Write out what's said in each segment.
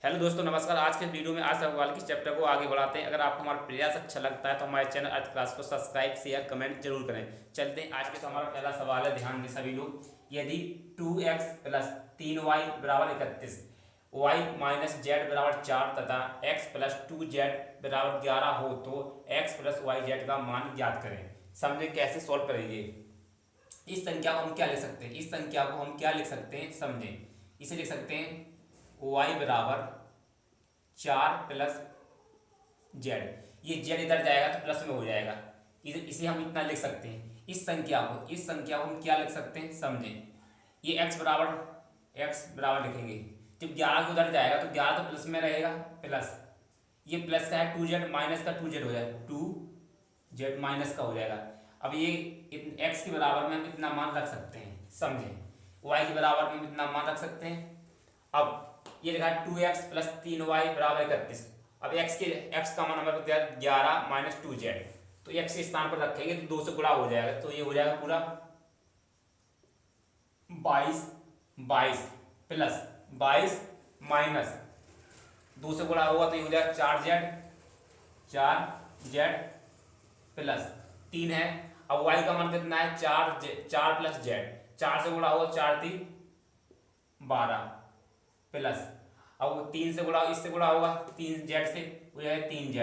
Hello दोस्तों, नमस्कार। आज के वीडियो में आज सवाल के चैप्टर को आगे बढ़ाते हैं। अगर आपको हमारा प्रयास अच्छा लगता है तो हमारे चैनल अर्थ क्लास को सब्सक्राइब शेयर कमेंट जरूर करें। चलते हैं आज के हमारा पहला सवाल है, ध्यान दें सभी लोग। यदि 2x प्लस 3y बराबर 31, y माइनस जेड बराबर 4 तथा x प्लस 2z बराबर 11 हो तो x प्लस वाई जेड का मान ज्ञात करें। समझे कैसे सॉल्व करेंगे। इस संख्या को हम क्या लिख सकते हैं, इस संख्या को हम क्या लिख सकते हैं, समझें। इसे लिख सकते हैं y बराबर 4 प्लस जेड। ये जेड इधर जाएगा तो प्लस में हो जाएगा। इसे हम इतना लिख सकते हैं। इस संख्या को हम क्या लिख सकते हैं, समझें। ये x बराबर लिखेंगे। जब 11 को उधर जाएगा तो 11 तो प्लस में रहेगा, प्लस ये प्लस का है 2z माइनस का 2z हो जाएगा, 2z माइनस का हो जाएगा। अब ये x के बराबर में हम इतना मान रख सकते हैं, समझें। y के बराबर में हम इतना मान रख सकते हैं। अब ये लिखा है 2x प्लस 3y बराबर 31। अब x का मान हमारे को दिया 11 माइनस 2z, तो x के स्थान पर रखेंगे तो 2 से गुणा हो जाएगा, तो ये हो जाएगा पूरा 22 प्लस 22 माइनस 2 से गुणा होगा तो ये हो जाएगा 4z प्लस 3 है। अब y का मान कितना है, 4 प्लस z, 4 से गुणा होगा 4 3 12 प्लस, अब 3 से गुणा इससे गुणा होगा 3z से, हो जाएगा 3z।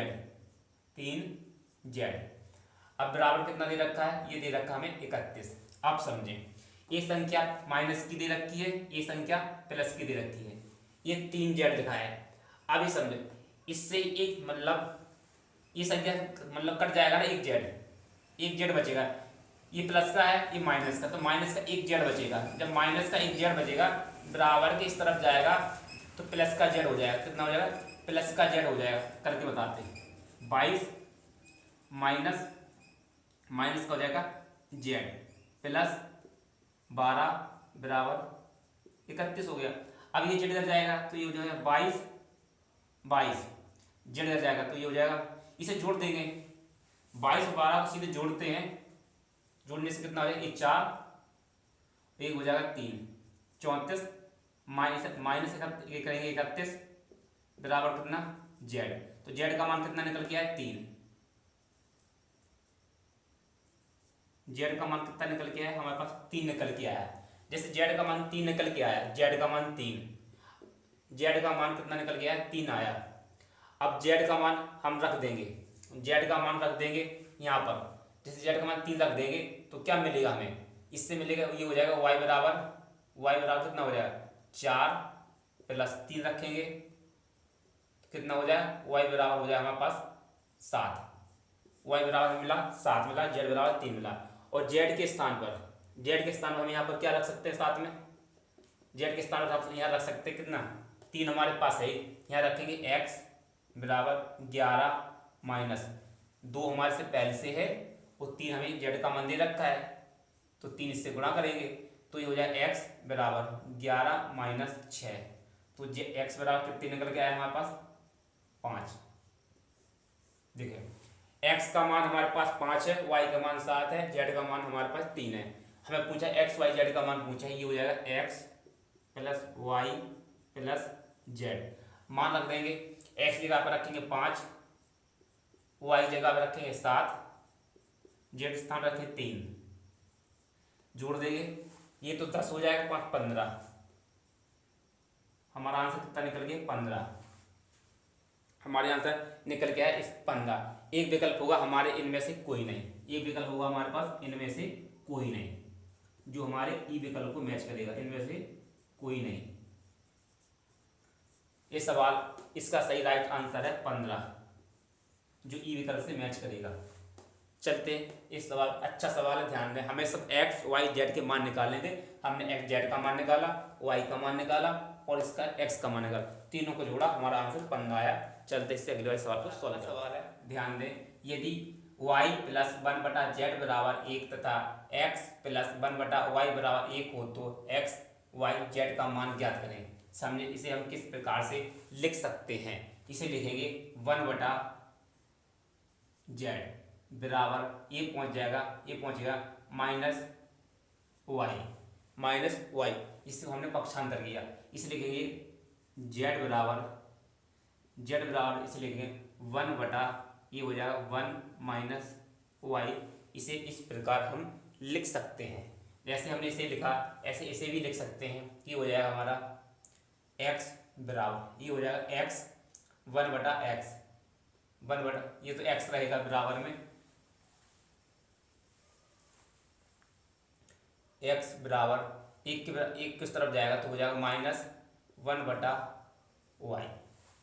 अब बराबर कितना दे रखा है, ये दे रखा हमें 31। अब समझें, ये संख्या माइनस की दे रखी है, ये संख्या प्लस की दे रखी है, ये 3z लिखा है। अब ये समझे, इससे एक मतलब ये संख्या मतलब कट जाएगा ना, एक जेड बचेगा। ये प्लस का है, ये माइनस का, तो माइनस का एक जेड बचेगा। जब माइनस का एक जेड बचेगा बराबर के इस तरफ जाएगा तो प्लस का जेड हो जाएगा। कितना हो जाएगा, प्लस का जेड हो जाएगा। करके बताते हैं, 22 माइनस का हो जाएगा जेड प्लस 12 बराबर 31 हो गया। अब ये जेड इधर जाएगा तो ये हो जाएगा 22 जेड इधर जाएगा तो ये हो जाएगा, इसे जोड़ देंगे। 22 और 12 को सीधे जोड़ते हैं, जोड़ने से कितना हो जाएगा, 4 एक हो जाएगा 3 34 माइनस ये करेंगे 31 बराबर कितना जेड। तो जेड का मान कितना निकल के आया, 3। जेड का मान कितना निकल के आया, हमारे पास 3 निकल के आया। जैसे जेड का मान 3 निकल के आया, जेड का मान 3, जेड का मान कितना निकल के आया, 3 आया। अब जेड का मान हम रख देंगे, जेड का मान रख देंगे यहाँ पर। जैसे जेड का मान 3 रख देंगे तो क्या मिलेगा हमें, इससे मिलेगा, ये हो जाएगा y बराबर कितना हो जाएगा, 4 प्लस 3 रखेंगे तो कितना हो जाएगा, y बराबर हो जाएगा हमारे पास 7। y बराबर मिला 7 मिला, z बराबर 3 मिला। और z के स्थान पर हम यहाँ पर क्या रख सकते हैं, साथ में z के स्थान पर हम यहाँ रख सकते हैं कितना, 3 हमारे पास है, यहाँ रखेंगे x बराबर 11 माइनस 2 हमारे से पहले से है और 3 हमें z का मान दे रखा है, तो 3 इससे गुणा करेंगे तो ये हो जाए x बराबर 11 माइनस 6। तो x बराबर कितने निकल के आया हमारे पास, 5। देखिए x का मान हमारे पास 5 है, y का मान 7 है, z का मान हमारे पास 3 है। हमें पूछा x y z का मान पूछा है, ये हो जाएगा x plus Y plus Z. मान रख देंगे, x जगह पर रखेंगे 5, y जगह पर रखेंगे 7, z स्थान रखेंगे 3, जोड़ देंगे, ये तो 10 हो जाएगा, 5 15। हमारा आंसर कितना निकल गया, 15। हमारे आंसर निकल गया है इस 15। एक विकल्प होगा हमारे इनमें से कोई नहीं, एक विकल्प होगा हमारे पास इनमें से कोई नहीं, जो हमारे ई विकल्प को मैच करेगा, इनमें से कोई नहीं। ये सवाल इसका सही राइट आंसर है 15, जो ई विकल्प से मैच करेगा। चलते इस सवाल, अच्छा सवाल है, ध्यान दें। हमें सब x y z के मान निकालने थे। हमने x z का मान निकाला, y का मान निकाला और इसका x का मान निकाला, तीनों को जोड़ा, हमारा आंसर 15 आया। चलते इससे अगले वाले सवाल को सॉल्व। सवाल है, ध्यान दें। यदि y प्लस 1/z बराबर 1 तथा x प्लस 1/y बराबर 1 हो तो x y z का मान ज्ञात करें। समझे, इसे हम किस प्रकार से लिख सकते हैं। इसे लिखेंगे 1/z बराबर ये पहुंच जाएगा माइनस वाई, इससे हमने पक्षांतर किया। इसे लिखेंगे z बराबर जेड बराबर इसे लिखेंगे 1 बटा ये हो जाएगा 1 माइनस वाई। इसे इस प्रकार हम लिख सकते हैं, जैसे हमने इसे लिखा ऐसे इसे भी लिख सकते हैं कि हो जाएगा हमारा x बराबर ये हो जाएगा x 1 बटा x 1 बटा ये तो x रहेगा बराबर में x बराबर एक किस तरफ जाएगा तो हो जाएगा -1 बटा वाई।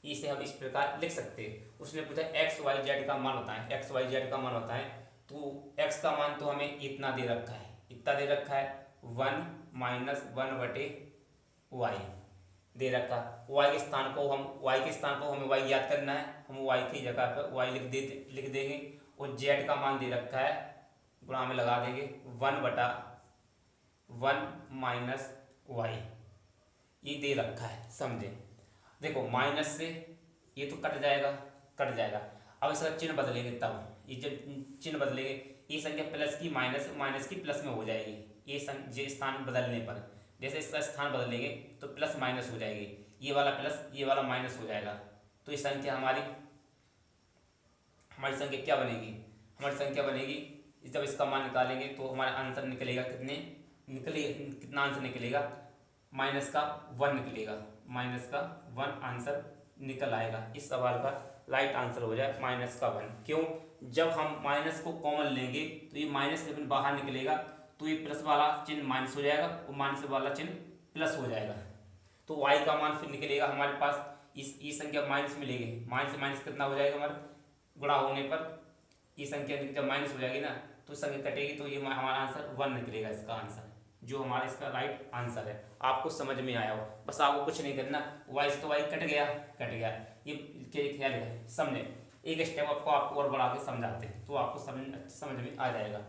इसे हम इस प्रकार लिख सकते हैं। उसने पूछा एक्स वाई जेड का मान होता है, एक्स वाई जेड का मान होता है तो x का मान तो हमें इतना दे रखा है, इतना दे रखा है 1 - 1 बटे वाई दे रखा। y के स्थान को हमें y याद करना है, हम y की जगह पर y लिख देंगे और z का मान दे रखा है गुणा में लगा देंगे 1 बटा 1 माइनस वाई ये दे रखा है, समझे। देखो माइनस से ये तो कट जाएगा। अब इसका चिन्ह बदलेंगे तब ये जब चिन्ह बदलेंगे ये संख्या प्लस की माइनस की प्लस में हो जाएगी। ये स्थान बदलने पर जैसे इसका स्थान बदलेंगे तो प्लस माइनस हो जाएगी, ये वाला प्लस ये वाला माइनस हो जाएगा। तो ये संख्या हमारी संख्या क्या बनेगी, हमारी संख्या बनेगी जब इसका मान निकालेंगे तो हमारा आंसर निकलेगा कितना आंसर निकलेगा माइनस का 1 निकलेगा, माइनस का 1 आंसर निकल आएगा। इस सवाल का राइट आंसर हो जाए माइनस का 1। क्यों, जब हम माइनस को कॉमन लेंगे तो ये माइनस जब बाहर निकलेगा तो ये प्लस वाला चिन्ह माइनस हो जाएगा और माइनस वाला चिन्ह प्लस हो जाएगा। तो y का मान फिर निकलेगा हमारे पास ये संख्या माइनस में लेंगे, माइनस से माइनस कितना हो जाएगा हमारा गुणा होने पर ये संख्या जब माइनस हो जाएगी ना तो संख्या कटेगी तो ये हमारा आंसर 1 निकलेगा। इसका आंसर जो हमारा इसका राइट आंसर है आपको समझ में आया हो, बस आपको कुछ नहीं करना, y तो y कट गया ये ख्याल है, समझे। एक स्टेप आपको और बढ़ा के समझाते हैं तो आपको समझ में आ जाएगा।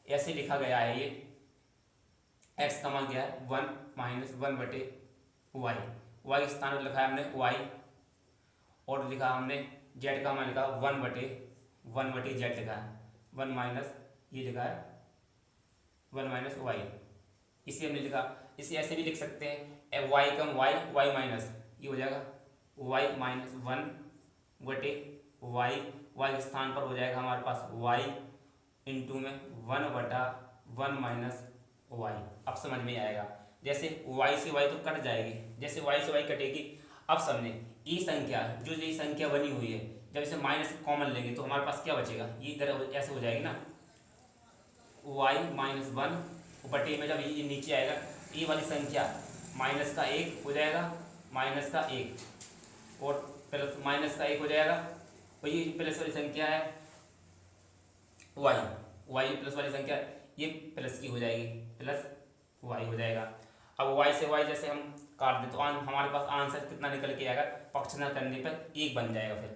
ऐसे लिखा गया है ये x का मान क्या है 1 माइनस 1 बटे y के स्थान पर लिखा है हमने y और लिखा हमने z का मान लिखा 1 बटे z लिखा है 1 माइनस ये लिखा है 1 माइनस वाई। इसे हमने लिखा, इसे ऐसे भी लिख सकते हैं y कम y माइनस ये हो जाएगा y माइनस 1 बटे y के स्थान पर हो जाएगा हमारे पास y इंटू में 1 बटा 1 माइनस वाई। अब समझ में आएगा, जैसे y से y तो कट जाएगी, जैसे y से y कटेगी। अब समझे ये संख्या ये संख्या बनी हुई है जब इसे माइनस कॉमन लेंगे तो हमारे पास क्या बचेगा, ये इधर ऐसे हो जाएगी ना y माइनस 1 बटे में जब ये नीचे आएगा ये वाली संख्या माइनस का 1 हो जाएगा, माइनस का 1 और प्लस माइनस का 1 हो जाएगा और ये प्लस वाली संख्या है y प्लस वाली संख्या ये प्लस की हो जाएगी, प्लस y हो जाएगा। अब y से y जैसे हम काट दें तो हमारे पास आंसर कितना निकल के आएगा, पक्ष न करने पर 1 बन जाएगा, फिर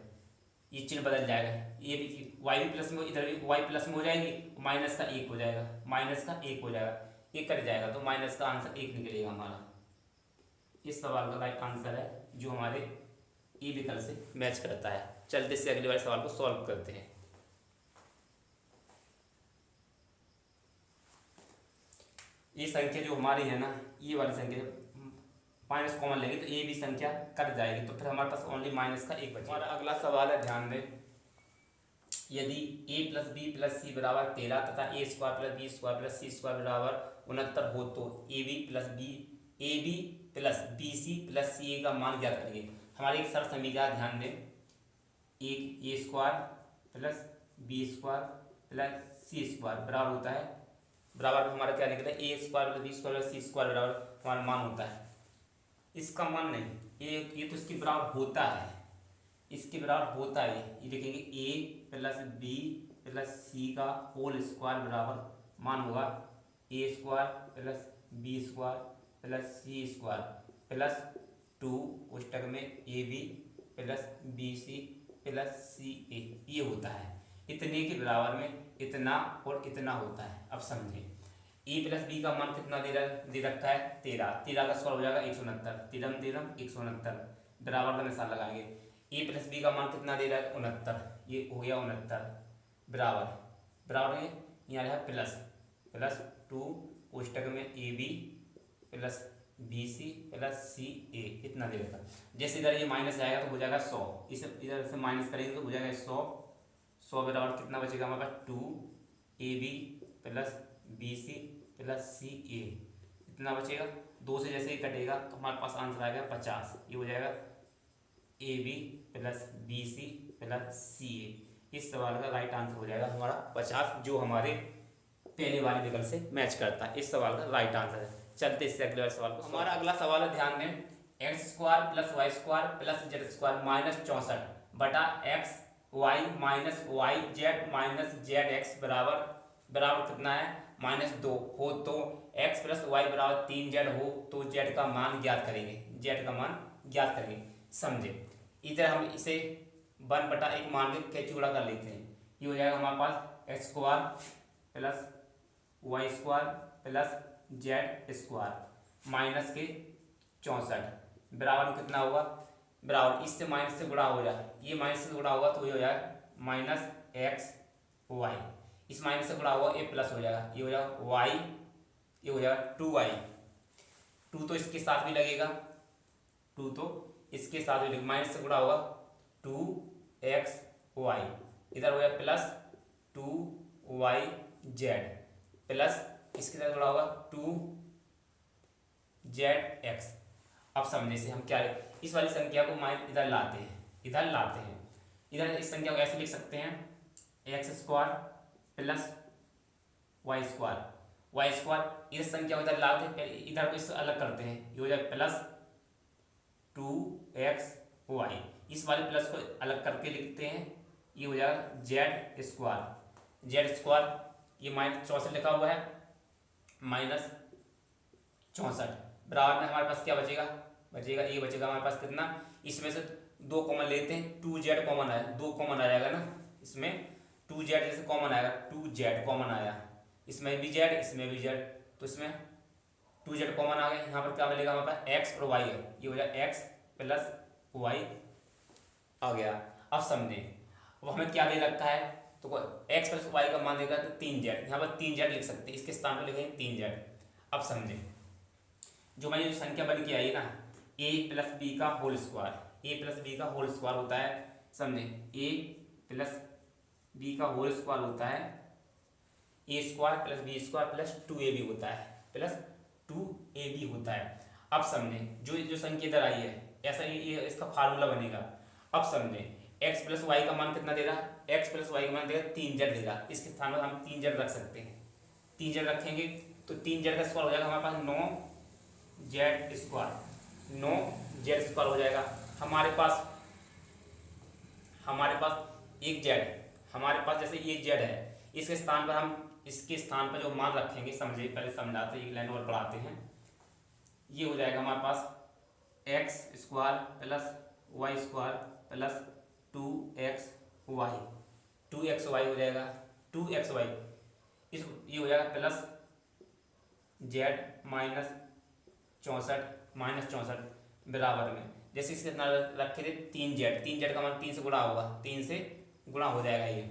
ये चिन्ह बदल जाएगा, ये भी y भी प्लस में इधर भी y प्लस में हो जाएगी, माइनस का 1 हो जाएगा, माइनस का 1 हो जाएगा, ये कट जाएगा तो माइनस का आंसर 1 निकलेगा हमारा। इस सवाल का राइट आंसर है जो हमारे ई विकल्प से मैच करता है। चलते से अगले वाले सवाल को सॉल्व करते हैं। ये संख्या जो हमारी है ना ये वाली संख्या माइनस कॉमन लेंगे तो ये भी संख्या कट जाएगी तो फिर हमारे पास ओनली माइनस का 1 बचेगा। हमारा अगला सवाल है, ध्यान दें, यदि a plus B plus C बराबर 13 तथा a square plus B square plus C square बराबर 69 हो तो A B plus B C plus C A का मान ज्ञात करिए। हमारी एक सरल समीकरण ध्यान दें, एक A square plus B square plus C square बराबर होता है, बराबर हमारा क्या निकला A square plus B square plus C square बराबर हमारा मान होता है। इसका मान नहीं, ये तो इसके बराबर होता है, इसके बराबर होता है, ये लिखेंगे A plus B plus C का होल स्क्वायर बराबर मान होगा A square plus B square plus C square plus 2 कोष्टक में A B plus B C plus C A, ये होता है। इतने के बराबर में इतना और इतना होता है। अब समझें ए प्लस बी का मान कितना दे रखा है 13 का स्क्वायर हो जाएगा 169, 169 बराबर का निशान लगाएंगे। ए प्लस बी का मान कितना दे रहा है 69, ये हो गया 69 बराबर है यहाँ है प्लस 2 कोष्टक में A B plus B C plus C A इतना दे रखा। जैसे इधर ये माइनस आएगा तो हो जाएगा 100, इसे इधर से माइनस करेंगे तो हो जाएगा 100 बराबर कितना बचेगा हमारे पास 2ab plus B C plus C A इतना बचेगा। 2 से जैसे ही कटेगा तो हमारे पास आंसर आएगा 50। ये हो जाएगा A B plus B C plus C A. इस सवाल का राइट आंसर हो जाएगा हमारा 50, जो हमारे पहले वाले विकल्प से मैच करता है। इस सवाल का राइट आंसर है। चलते इससे अगले वाले सवाल को। हमारा अगला सवाल है, ध्यान दें, X square plus Y square plus Z square minus 64 बटा X Y minus Y Z minus Z X बराबर बराबर कितना है -2 हो तो x प्लस वाई बराबर 3z हो तो z का मान ज्ञात करेंगे। z का मान ज्ञात करेंगे, समझे। इधर हम इसे 1/1 मान के कैंची उड़ा कर लेते हैं। ये हो जाएगा हमारे पास X square plus Y square plus Z square minus के 64 बराबर कितना होगा, बराबर इससे माइनस से गुणा हो जाए, ये माइनस से गुणा होगा तो ये हो जाएगा माइनस एक्स वाई, इस माइनस से गुणा होगा ये प्लस हो जाएगा, ये हो जाएगा वाई, ये हो जाएगा 2y। 2 तो इसके साथ भी लगेगा, 2 तो इसके साथ भी लगेगा, माइनस से गुणा होगा 2xy, इधर हो जाएगा प्लस 2yz प्लस इसके साथ जुड़ा होगा 2zx। अब समझने से हम क्या इस वाली संख्या को इधर लाते हैं, इधर इस संख्या को ऐसे लिख सकते हैं X square plus Y square, इस संख्या को इधर लाते हैं, इधर को इससे अलग करते हैं, ये हो जाए प्लस 2xy, इस वाले प्लस को अलग करके लिखते हैं, ये हो जाएगा जेड स्क्वायर, ये -64 लिखा हुआ है, -64 बराबर में हमारे पास क्या बचेगा, ये बचेगा हमारे पास कितना, इसमें से 2 कॉमन लेते हैं, 2z कॉमन आया, 2 कॉमन आ जाएगा ना, इसमें 2z जैसे कॉमन आएगा, 2z कॉमन आया, इसमें भी z इसमें भी z, तो इसमें 2z कॉमन आ गया, यहाँ पर क्या मिलेगा हमारे पास x और y है, ये हो जाएगा x प्लस y आ गया। अब समझें, अब हमें क्या दे रखा है, तो x प्लस वाई का मान देगा तो 3z, यहाँ पर 3z लिख सकते हैं, इसके स्थान पर लिखेंगे 3z। अब समझें, जो हमारी जो संख्या बन के आई है ना a प्लस बी का होल स्क्वायर होता है, समझें a प्लस बी का होल स्क्वायर होता है a square plus B square plus 2ab होता है, प्लस 2ab होता है। अब समझें जो संख्या इधर आई है, ऐसा ये इसका फार्मूला बनेगा। अब समझें x प्लस वाई का मान कितना दे रहा है, x प्लस वाई का मान देगा 3z देगा, इसके स्थान पर हम 3z रख सकते हैं, 3z रखेंगे तो 3z का स्क्वायर हो जाएगा हमारे पास 9z स्क्वायर हो जाएगा। हमारे पास एक z, हमारे पास जैसे ये z है, इसके स्थान पर जो मान रखेंगे, समझे पहले समझाते हैं, एक लाइन और पढ़ाते हैं। ये हो जाएगा हमारे पास x square plus Y square plus 2xy हो जाएगा, 2xy ये हो जाएगा प्लस z -64 बराबर में, जैसे इसके रखे थे 3z का मान 3 से गुणा होगा, 3 से गुणा हो जाएगा, ये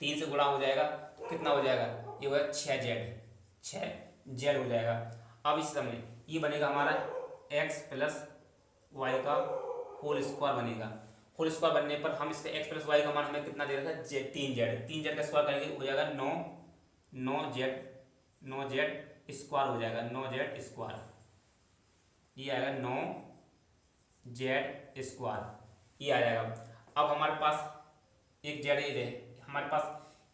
3 से गुणा हो जाएगा तो कितना हो जाएगा, ये हो जाएगा 6z हो जाएगा। अब इस समय ये बनेगा हमारा x प्लस वाई का होल स्क्वायर बनेगा। होल स्क्वायर बनने पर हम इसका x प्लस वाई का मान हमें कितना दे रखा है, 3z का स्क्वायर करेंगे हो जाएगा 9z स्क्वायर हो जाएगा, 9z स्क्वायर, ये आएगा 9z स्क्वायर, ये आ जाएगा। अब हमारे पास एक z है, हमारे पास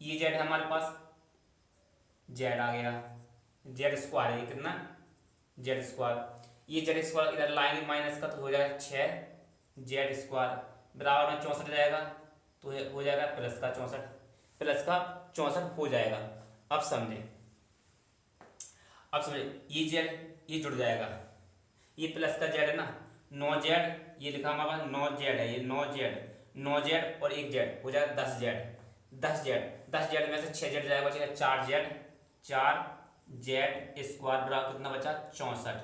ये z है, हमारे पास z आ गया, z स्क्वायर है, कितना z स्क्वायर, ये z स्क्वायर इधर लाएंगे माइनस का तो हो जाएगा 6z स्क्वायर बराबर में 64 जाएगा तो हो जाएगा प्लस का 64 हो जाएगा। अब समझे ये z ये जुड़ जाएगा, ये प्लस का z है ना, 9z ये लिखा हमारे पास 9z है, ये 9z और एक z हो जाएगा 10z में से 6z जाएगा, बचेगा 4z स्क्वायर बराबर कितना बचा 64,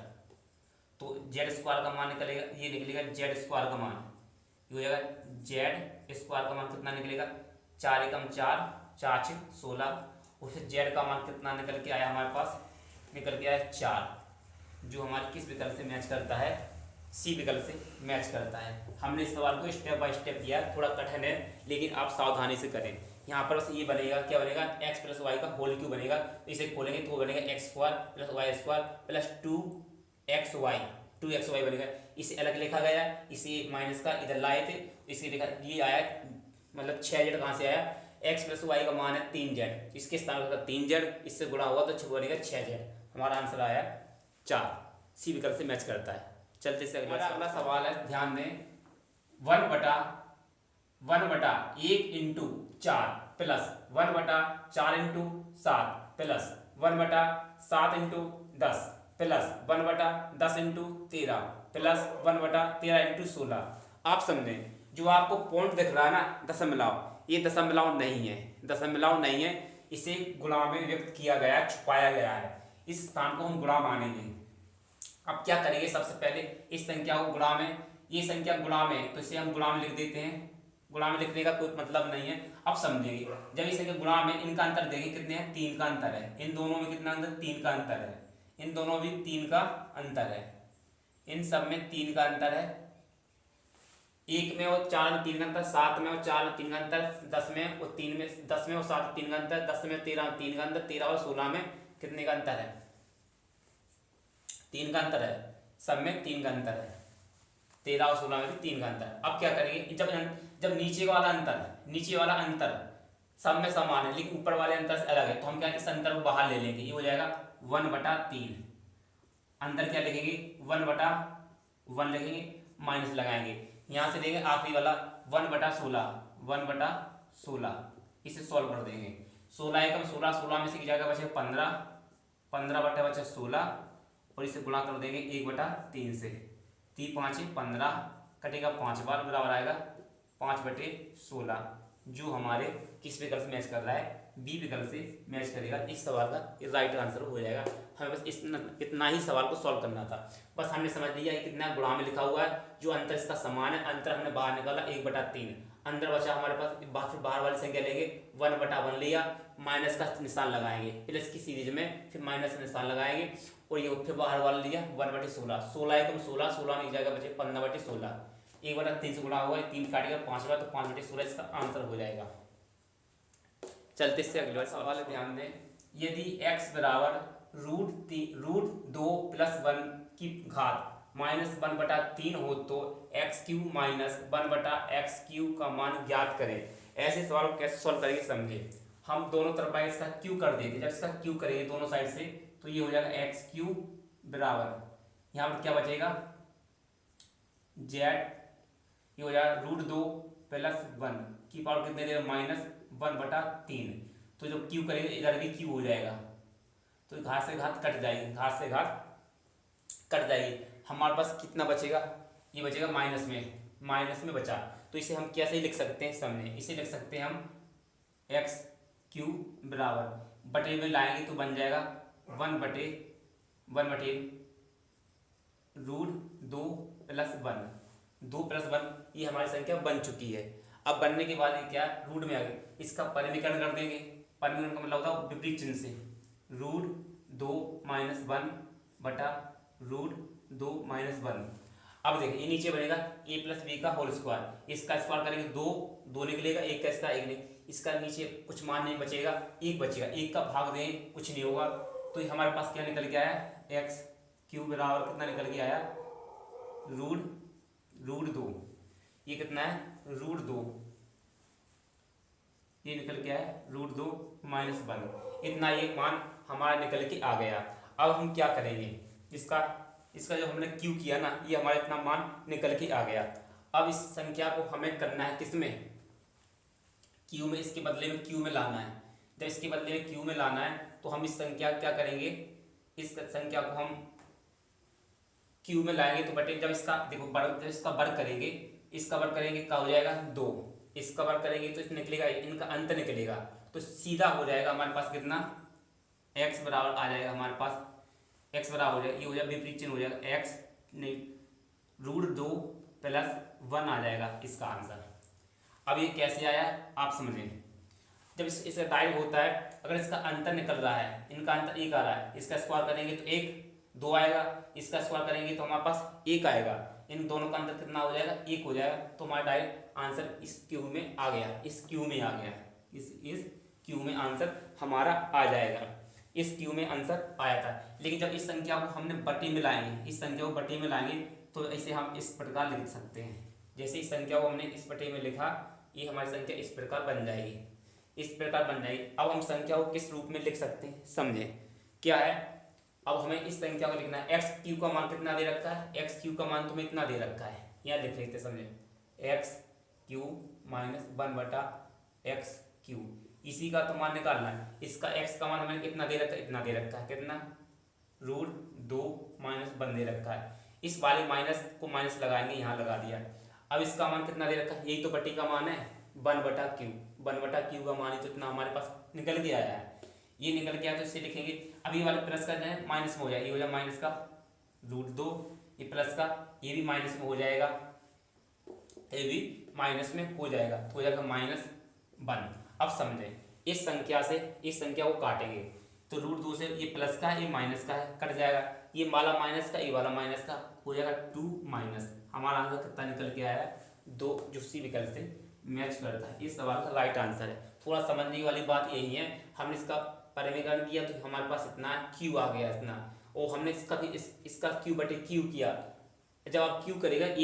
तो z स्क्वायर का मान निकलेगा, ये निकलेगा z स्क्वायर का मान, ये हो जाएगा z स्क्वायर का मान कितना निकलेगा 4 एकम 4 4 6 16, उससे z का मान कितना निकल के आया हमारे पास, निकल के आया 4, जो हमारे किस विकल्प से मैच करता है, सी विकल्प से मैच करता है। हमने इस सवाल को स्टेप बाय स्टेप किया, थोड़ा कठिन है लेकिन आप सावधानी से करें। यहाँ पर बस ये बनेगा, क्या बनेगा, एक्स प्लस वाई का होल क्यूब बनेगा। तो इसे खोलेंगे तो वो बनेगा X square plus Y square plus 2xy बनेगा। इसे अलग लिखा गया, इसे माइनस का इधर लाए थे, इसे लिखा, ये आया मतलब 6z कहाँ से आया, एक्स प्लस वाई का मान है 3z, इसके स्थान पर 3z, इससे गुणा हुआ तो बनेगा 6z। हमारा आंसर आया 4, सी विकल्प से मैच करता है। चलते से अगला सवाल है, ध्यान दें। 1/1 into 4 plus 1/4 into 7 plus 1/7 into 10 plus 1/10 into 13 plus 1/13 into 16। आप समझें, जो आपको पॉइंट दिख रहा है ना दशमलव, ये दशमलव नहीं है, दशमलव नहीं है, इसे गुणा में व्यक्त किया गया है, छुपाया गया है। इस स्थान को हम गुणा मानेंगे। अब क्या करेंगे, सबसे पहले इस संख्या को गुणा में, ये संख्या गुणा में, तो इसे हम गुणा में लिख देते हैं। गुणा में लिखने का कोई मतलब नहीं है। अब समझेंगे, जब इस संख्या गुणा में, इनका अंतर देखें कितने हैं, 3 का अंतर है। इन दोनों में कितना अंतर, 3 का अंतर है। इन दोनों भी 3 का अंतर है, इन सब में 3 का अंतर है। 1 में और 4 में 3 का अंतर, 7 में और 4 में 3 का अंतर, 10 में और 3 में, 10 में और 7 में 3 का अंतर, 10 में 13 में 3 का अंतर, 13 और 16 में कितने का अंतर है, 3 का अंतर है। सब में 3 का अंतर है, 13 और 16 में भी 3 का अंतर। अब क्या करेंगे, जब नीचे वाला अंतर सब में समान है लेकिन ऊपर वाले अंतर से अलग है, तो हम क्या, इस अंतर को बाहर ले लेंगे। ये हो जाएगा 1/3। अंदर क्या लिखेंगे, 1/1 लिखेंगे, माइनस लगाएंगे। यहाँ से लेंगे आखिरी वाला 1/16, इसे सॉल्व कर देंगे। 16 एकम 16, 16 में से की जाएगा बचे 15, 15/16 और इसे गुणा कर देंगे 1/3 से। 3 5 15 कटेगा 5 बार, बराबर आएगा 5/16, जो हमारे किस विकल्प से मैच कर रहा है, बी विकल्प से मैच करेगा। इस सवाल का राइट आंसर हो जाएगा। हमें बस इतना ही सवाल को सॉल्व करना था। बस हमने समझ लिया कि कितना गुणा में लिखा हुआ है, जो अंतर इसका समान है, अंतर हमने बाहर निकाला 1/3। अंदर बचा हमारे पास, बाहर वाली संख्या लेंगे, 1/1 लिया, माइनस का निशान लगाएंगे, प्लस की सीरीज में फिर माइनस का निशान लगाएंगे, और ये फिर बाहर वाला लिया 1/16, 16 एकम 16, 16 में जाएगा बचे 15/16, 1/3 से गुणा हुआ, 3 काटेगा 5 बार, तो 5/16 इसका आंसर हो जाएगा। चलते से अगले सवाल ध्यान दें। यदि x बराबर √2 + 1 की घात -1/3 हो तो x³ - 1/x³ का मान ज्ञात करें। ऐसे सवाल को कैसे सॉल्व करेंगे समझे। हम दोनों तरफ इसका क्यू कर देंगे। जब इसका क्यू करेंगे दोनों साइड से, तो ये हो जाएगा x³ बराबर, यहाँ पर क्या बचेगा, z, ये हो जाएगा √2 + 1 की पावर कितने देगा, -1/3। तो जब क्यू करेंगे इधर भी क्यू हो जाएगा, तो घात से घात कट जाएगी, हमारे पास कितना बचेगा, ये बचेगा माइनस में बचा। तो इसे हम कैसे लिख सकते हैं, सामने इसे लिख सकते हैं हम x³ बराबर, बटे में लाएंगे तो बन जाएगा 1/√2 + 1, 2 + 1, ये हमारी संख्या बन चुकी है। अब बनने के बाद ये क्या, रूट में आ गई, इसका परिमीकरण कर देंगे। परिमीकरण का मतलब होता है विपरीत चिन्ह से, √2 - 1/√2 - 1। अब देखिए ये नीचे बनेगा a + b का होल स्क्वायर, इसका स्क्वायर करेंगे 2 निकलेगा, 1 का इसका 1 नहीं, इसका नीचे कुछ मान नहीं बचेगा, 1 बचेगा, 1 का भाग दें कुछ नहीं होगा। तो हमारे पास क्या निकल के आया, x³ बराबर कितना निकल के आया, √2, ये कितना है, √2, ये निकल के आया √2 - 1, इतना ये मान हमारा निकल के आ गया। अब हम क्या करेंगे, इसका जो हमने क्यू किया ना, ये हमारा इतना मान निकल के आ गया। अब इस संख्या को हमें करना है किसमें, क्यू में, इसके बदले में क्यू में लाना है। जब इसके बदले में क्यू में लाना है तो हम इस संख्या क्या करेंगे, इस संख्या को हम क्यू में लाएंगे तो बटे, जब इसका देखो जब इसका वर्ग करेंगे, क्या हो जाएगा 2, इसका वर्ग करेंगे तो निकलेगा, इनका अंत निकलेगा, तो सीधा हो जाएगा हमारे पास कितना, x बराबर आ जाएगा हमारे पास, x बराबर हो जाएगा, ये हो जाएगा विपरीत चिन्ह हो जाएगा, x नहीं √2 + 1 आ जाएगा इसका आंसर। अब ये कैसे आया आप समझें, जब इसका टाइप होता है, अगर इसका अंतर निकल रहा है, इनका अंतर 1 आ रहा है, इसका स्क्वायर करेंगे तो 1, 2 आएगा, इसका स्क्वायर करेंगे तो हमारे पास 1 आएगा, इन दोनों का अंतर कितना हो जाएगा, 1 हो जाएगा। तो हमारा डायरेक्ट आंसर इस क्यू में आ गया, इस क्यू में आ गया, इस क्यू में आंसर हमारा आ जाएगा। इस क्यू में आंसर आया था। लेकिन जब इस संख्या को हमने बटे में लाएंगे, इस संख्या को बटे में लाएंगे तो इसे हम इस प्रकार लिख सकते हैं। जैसे इस संख्या को हमने इस बटे में लिखा, ये हमारी संख्या इस प्रकार बन जाएगी, इस प्रकार बन जाएगी। अब हम संख्या को किस रूप में लिख सकते हैं, समझे क्या है। अब हमें इस संख्या को लिखना है, एक्स क्यू का मान कितना दे रखा है, एक्स क्यू का मान तुम्हें इतना दे रखा है, यहाँ लिख लेते समझे, एक्स क्यू माइनस 1/एक्स क्यू, इसी का तो मान निकालना है। इसका एक्स का मान हमें कितना दे रखा है, इतना दे रखा है, कितना √2 - 1 दे रखा है। इस वाले माइनस को माइनस लगाएंगे, यहाँ लगा दिया। अब इसका मान कितना दे रखा है, यही तो बटे का मान है, 1/क्यू, 1/क्यू का मान ही तो इतना हमारे पास निकल के आया है, ये निकल के आया। तो इसे लिखेंगे, अब ये वाले प्लस का जाए माइनस में हो जाए, ये हो जाए माइनस का √2, ये प्लस का ये भी माइनस में हो जाएगा, ये भी माइनस में हो जाएगा, तो हो जाएगा -1। अब समझें, इस संख्या से इस संख्या को काटेंगे तो √2 से ये प्लस का है, ये माइनस का है, कट जाएगा, ये वाला माइनस का, ये वाला माइनस का, हो जाएगा 2 - हमारा आंसर कितना निकल के आया है, 2, जो सी विकल्प से मैच करता है। इस सवाल का राइट आंसर है। थोड़ा समझने वाली बात यही है, हमने इसका परिमीकरण किया तो हमारे पास इतना क्यू आ गया, इतना, और हमने इसका भी इसका क्यू बटे क्यू किया। जब आप क्यू करेगा, a² +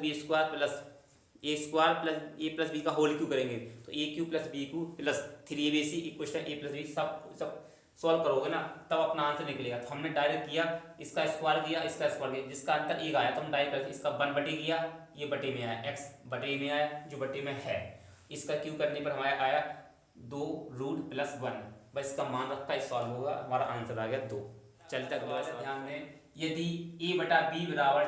b² plus a² + a + b का होल क्यू करेंगे तो a³ + b³ plus 3abc = a + b, सब सॉल्व करोगे ना, तब अपना आंसर निकलेगा। तो हमने डायरेक्ट किया, इसका स्क्वायर किया, इसका स्क्वायर किया, जिसका अंतर 1 आया तो हम डायरेक्ट करते, इसका 1 बटे किया, ये बटे में आया, x बटे में आया, जो बटे में है, इसका क्यू करने पर हमारा आया 2 √+ 1, बस इसका मान रखा है, सॉल्व होगा, हमारा आंसर आ गया 2। चलते अगला से ध्यान दें, यदि a/b =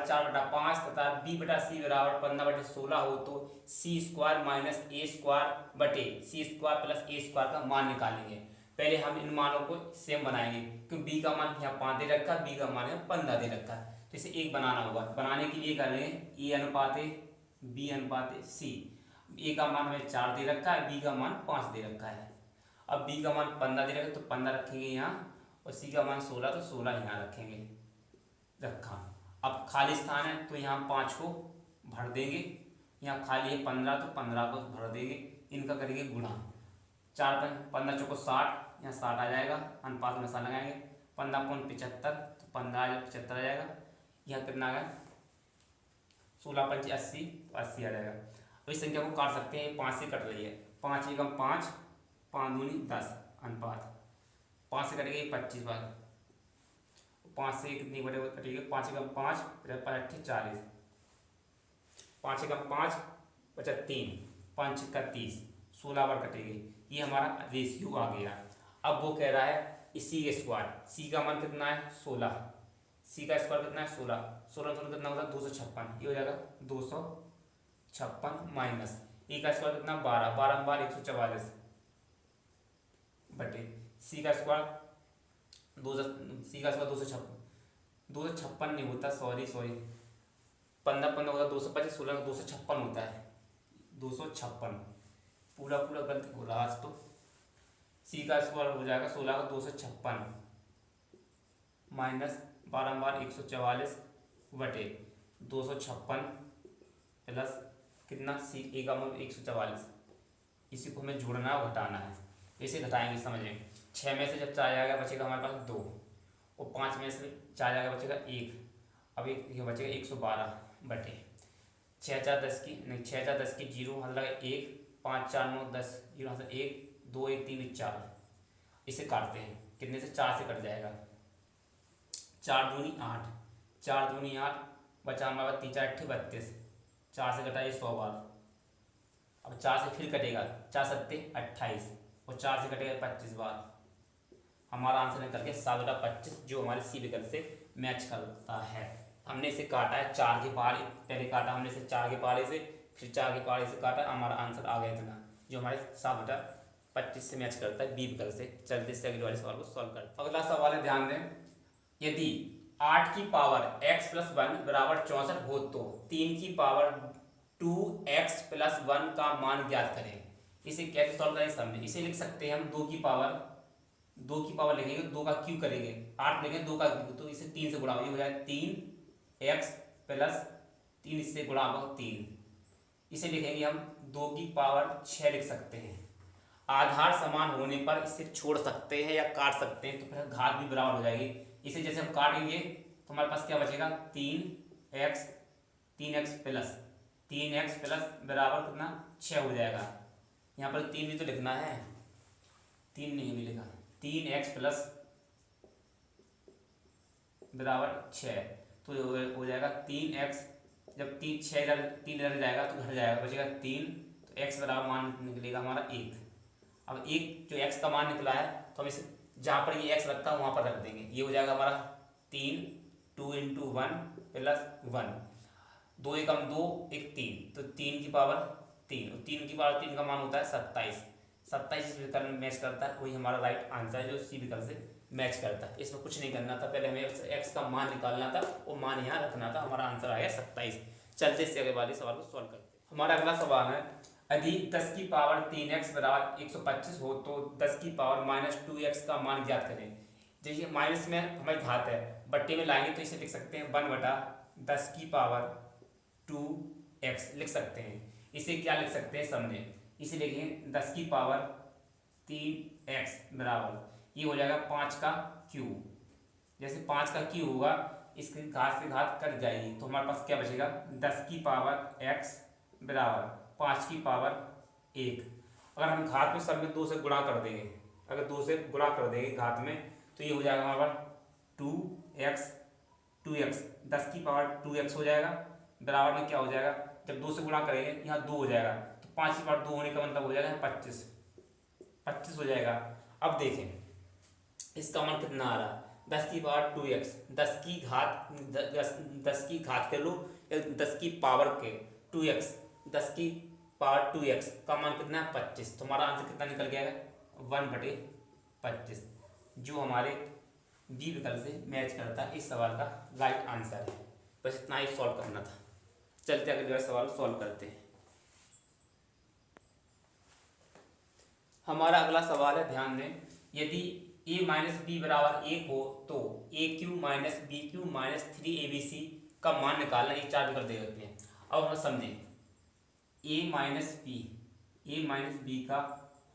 4/5 तथा b/c = 15/16 हो तो c² - a² बटे c² + a² का मान निकालेंगे। पहले हम इन मानों को सेम बनाएंगे, क्योंकि b का मान यहाँ 5 दे रखा है, b का मान यहाँ 15 दे रखा है, तो इसे 1 बनाना होगा। बनाने के लिए करेंगे a/b/c, a का मान हमें 4 दे रखा है, b का मान 5 दे रखा है। अब b का मान 15 दे रखा है तो 15 रखेंगे यहाँ, और c का मान 16 तो 16 यहाँ रखेंगे, रखा। अब खाली स्थान है तो यहाँ 5 को भर देंगे, यहाँ खाली है 15 तो 15 को भर देंगे, इनका करेंगे गुणा, 4 × 15 = 60, यहाँ 60 आ जाएगा, अनुपात में 7 लगाएंगे, 15 × 75 तो 15 75 आ जाएगा, यहाँ कितना आ गया 16 × 5 = 80, तो 80 आ जाएगा। तो इस संख्या को काट सकते हैं, 5 से कट रही है, 5 × 5, 5 दूनी 10, अनुपात 5 से कटेगी 25 बार, 5 से कितनी बड़े कटेगी, 5 × 5 = 40, 5 × 5 = 3, 5 × 30, 16 बार कटेगी, ये हमारा रेशियो आ गया। अब वो कह रहा है इसी के स्क्वायर, सी का मान कितना है 16, सी का स्क्वायर कितना है 16, 16 कितना होता है 256, ये हो जाएगा 256 माइनस ए का स्क्वायर कितना 12, 12 बार 144 बटे सी का स्क्वायर 256, 256 नहीं होता, सॉरी 15 15 होता 225, 16 का 256 होता है, 256 पूरा गलती हो रहा आज तो। सी का स्क्वायर हो जाएगा 16 का 256 माइनस 12 बार 144 बटे 256 प्लस कितना सी ए का मान 144, इसी को हमें जोड़ना और घटाना है, इसे घटाएंगे समझें। 6 में से जब 4 जाएगा बचेगा हमारे पास 2, और 5 में से 4 जाएगा बचेगा 1, अब ये बचेगा 112 बटे 6 4 10 की नहीं 6 4 10 की 0 हल लगा 1, 5 4 9 10 0 से 1 2 1 3 4, इसे काटते हैं, कितने से 4 से कट जाएगा, 4 दूनी 8, 4 दूनी 8 बचा हमारा 3 4 8 32, 4 से कटा ये 100 बार, अब 4 से फिर कटेगा 4 7 28 और 4 से कटेगा 25 बार, हमारा आंसर निकल के 7 बटा 25, जो हमारे सी विकल्प से मैच करता है। हमने इसे काटा है 4 के पहाड़े, पहले काटा हमने इसे 4 के पहाड़े से, फिर 4 के पहाड़े से काटा, हमारा आंसर आ गया इतना, जो हमारे 7 बटा 25 से मैच करता है बी विकल्प से। चलते से अगले वाले सवाल को सॉल्व करते हैं। अगला सवाल है, ध्यान दें, यदि 8 की पावर x + 1 = 64 हो तो 3 की पावर 2x + 1 का मान ज्ञात करें। इसे कैसे सॉल्व करें समझें। इसे लिख सकते हैं हम 2 की पावर 2 की पावर लिखेंगे, 2 का क्यूब करेंगे, 8 लिखेंगे 2 का क्यूब, तो इसे 3 से गुणा हो जाएगा 3x प्लस 3 इससे गुणा होगा 3। इसे लिखेंगे हम 2 की पावर 6 लिख सकते हैं। आधार समान होने पर इसे छोड़ सकते हैं या काट सकते हैं, तो फिर घात भी बराबर हो जाएगी। इसे जैसे हम काटेंगे तो हमारे पास क्या बचेगा 3x प्लस बराबर कितना 6 हो जाएगा। यहाँ पर 3 भी तो लिखना है, 3 नहीं भी लिखा, 3x प्लस बराबर 6, तो हो जाएगा 3x, जब 3 इधर जाएगा तो घट जाएगा, बचेगा 3, तो x बराबर मान निकलेगा हमारा 1। अब एक जो x का मान निकला है तो हम इसे जहाँ पर ये x लगता है वहाँ पर रख देंगे, ये हो जाएगा हमारा 3, 2 × 1 प्लस 1, 2 एकम 2 एक 3, तो 3 की पावर 3, और 3 की पावर 3 का मान होता है 27। 27 इस विकल्प में मैच करता है, वही हमारा राइट आंसर है जो सी विकल्प से मैच करता है। इसमें कुछ नहीं करना था, पहले हमें x का मान निकालना था, वो मान यहाँ रखना था, हमारा आंसर आया 27। चलते इससे आगे वाले सवाल को सॉल्व करते हैं। हमारा अगला सवाल है, यदि 10 की पावर 3x बराबर 125 हो तो 10 की पावर -2x का मान ज्ञात करें। देखिए माइनस में हमारी घात है, बट्टे में लाएंगे तो इसे लिख सकते हैं 1/10 की पावर 2x लिख सकते हैं। इसे क्या लिख सकते हैं समझे, इसे लिखेंगे 10 की पावर 3x बराबर, ये हो जाएगा 5 का क्यूब। जैसे 5 का क्यूब होगा, इसकी घात से घात कट जाएगी, तो हमारे पास क्या बचेगा 10 की पावर x बराबर 5 की पावर 1। अगर हम घात में सब में 2 से गुणा कर देंगे, अगर 2 से गुणा कर देंगे घात में, तो ये हो जाएगा हमारे पास 2x 10 की पावर 2x हो जाएगा, बराबर में क्या हो जाएगा, जब 2 से गुणा करेंगे यहाँ 2 हो जाएगा, तो 5 की पावर 2 होने का मतलब हो जाएगा 25 हो जाएगा। अब देखें इसका मान कितना आ रहा है, 10 की पावर 2x, 10 की घात कर लो, 10 की पावर के 2x, 10 की पावर 2x का मान कितना है 25, तो हमारा आंसर कितना निकल गया 1/25, जो हमारे डी विकल्प से मैच करता है। इस सवाल का राइट आंसर है। बस इतना ही सॉल्व करना था। चलते अगले सवाल सॉल्व करते हैं। हमारा अगला सवाल है, ध्यान दें, यदि a माइनस बी बराबर 1 हो तो a³ minus b³ minus 3abc का मान निकालना। ये 4 विकल्प दे देते हैं। अब हम समझें a माइनस बी का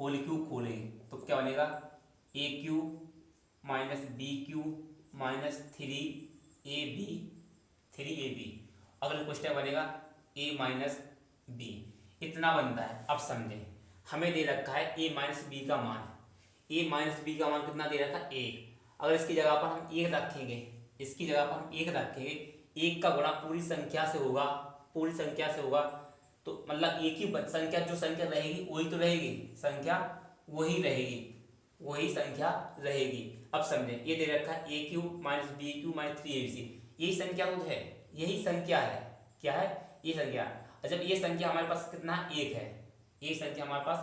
होल क्यूब खोलेंगे तो क्या बनेगा a³ minus b³ minus 3ab। अगला क्वेश्चन बनेगा a माइनस बी, इतना बनता है। अब समझें, हमें दे रखा है a माइनस बी का मान, a माइनस बी का मान कितना दे रखा है 1। अगर इसकी जगह पर हम 1 रखेंगे, इसकी जगह पर हम 1 रखेंगे, 1 का गुणा पूरी संख्या से होगा, तो मतलब एक ही संख्या, जो संख्या रहेगी वही तो रहेगी, संख्या वही संख्या रहेगी। अब समझें, ये दे रखा है a³ minus b³ minus 3abc, यही संख्या तो है, यही संख्या है, क्या है ये संख्या। जब ये संख्या हमारे पास कितना 1 है, ये संख्या हमारे पास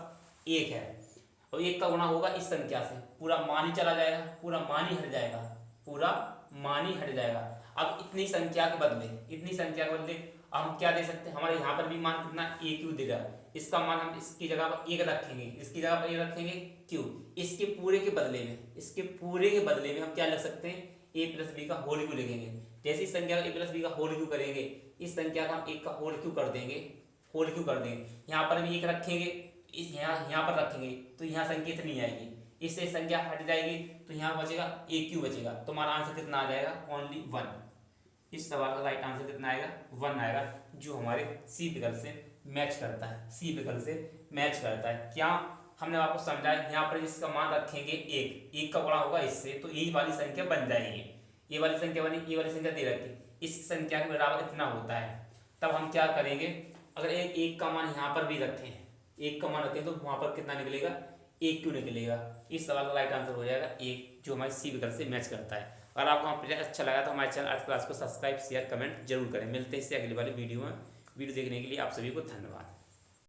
1 है, और 1 का गुणा होगा इस संख्या से, पूरा मान ही चला जाएगा, पूरा मान ही हट जाएगा। अब इतनी संख्या के बदले हम क्या दे सकते हैं, हमारे यहाँ पर भी मान कितना a³ दे रहा है, इसका मान हम इसकी जगह पर 1 रखेंगे, क्यों, इसके पूरे के बदले में हम क्या लिख सकते हैं a प्लस बी का होल क्यूब लिखेंगे। जैसे इस संख्या का a प्लस बी का होल क्यूब करेंगे, इस संख्या का हम 1 का होल क्यूब कर देंगे, यहाँ पर भी 1 रखेंगे, यहाँ पर रखेंगे, तो यहाँ संख्या इतनी आएगी, इससे संख्या हट जाएगी, तो यहाँ बचेगा a³ बचेगा, तो हमारा आंसर कितना आ जाएगा ओनली 1। इस सवाल का राइट आंसर कितना आएगा 1 आएगा, जो हमारे सी विकल्प से मैच करता है। क्या हमने आपको समझाया, यहाँ पर इसका मान रखेंगे 1 का गुणा होगा इससे, तो यही वाली संख्या बन जाएगी, ये वाली संख्या बनी, ये वाली संख्या दे रखी, इस संख्या के बराबर इतना होता है। तब हम क्या करेंगे, अगर एक का मान यहाँ पर भी रखें, 1 का मान रखें, तो वहाँ पर कितना निकलेगा a³ निकलेगा। इस सवाल का राइट आंसर हो जाएगा 1, जो हमारे सी विकल्प से मैच करता है। अगर आपको हमारा अच्छा लगा तो हमारे चैनल अर्थ क्लास को सब्सक्राइब शेयर कमेंट जरूर करें। मिलते हैं इससे अगली वाली वीडियो में। वीडियो देखने के लिए आप सभी को धन्यवाद।